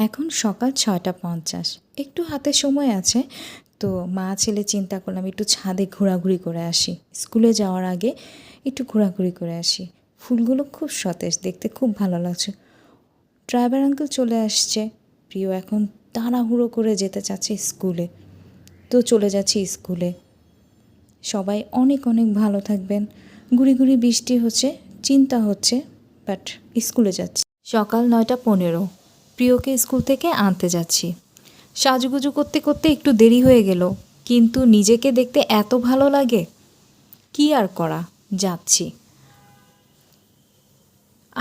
এখন সকাল ৬টা ৫০, একটু হাতে সময় আছে, তো মা ছেলে চিন্তা করলাম একটু ছাদে ঘোরাঘুরি করে আসি। স্কুলে যাওয়ার আগে একটু ঘোরাঘুরি করে আসি। ফুলগুলো খুব সতেজ, দেখতে খুব ভালো লাগছে। ড্রাইভার আঙ্কেল চলে আসছে। প্রিয় এখন তাড়াহুড়ো করে যেতে চাচ্ছে স্কুলে, তো চলে যাচ্ছি স্কুলে। সবাই অনেক অনেক ভালো থাকবেন। গুড়ি গুড়ি বৃষ্টি হচ্ছে, চিন্তা হচ্ছে, বাট স্কুলে যাচ্ছি। সকাল ৯টা ১৫, প্রিয়কে স্কুল থেকে আনতে যাচ্ছি। সাজুগুজু করতে করতে একটু দেরি হয়ে গেল, কিন্তু নিজেকে দেখতে এত ভালো লাগে, কি আর করা, যাচ্ছি।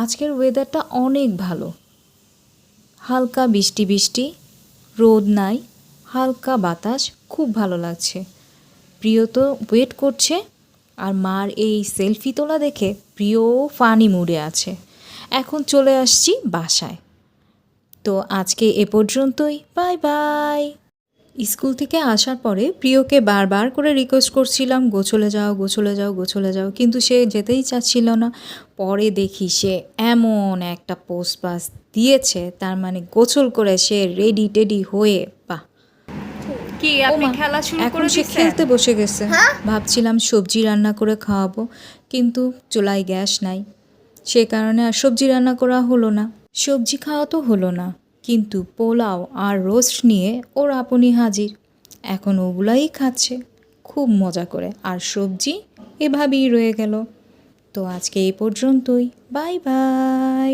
আজকের ওয়েদারটা অনেক ভালো, হালকা বৃষ্টি বৃষ্টি, রোদ নাই, হালকা বাতাস, খুব ভালো লাগছে। প্রিয় তো ওয়েট করছে, আর মার এই সেলফি তোলা দেখে প্রিয় ফানি মুডে আছে। এখন চলে আসছি বাসায়। তো আজকে এ পর্যন্তই, বাই বাই। স্কুল থেকে আসার পরে প্রিয়কে বারবার করে রিকোয়েস্ট করছিলাম, গোছলে যাও গোছলে যাও গোছলে যাও, কিন্তু সে যেতেই চাচ্ছিল না। পরে দেখি সে এমন একটা পোস্ট বাস দিয়েছে, তার মানে গোছল করে সে রেডি টেডি হয়ে, বাহ। কি আপনি খেলা শুরু এখন করে সে দিছেন? খেলতে বসে গেছে। ভাবছিলাম সবজি রান্না করে খাওয়াবো, কিন্তু চুলায় গ্যাস নাই, সে কারণে আর সবজি রান্না করা হলো না। সবজি খাওয়া তো হলো না, কিন্তু পোলাও আর রোস্ট নিয়ে ওর আপনি হাজির। এখন ওগুলাই খাচ্ছে খুব মজা করে, আর সবজি এভাবেই রয়ে গেল। তো আজকে এই পর্যন্তই, বাই বাই।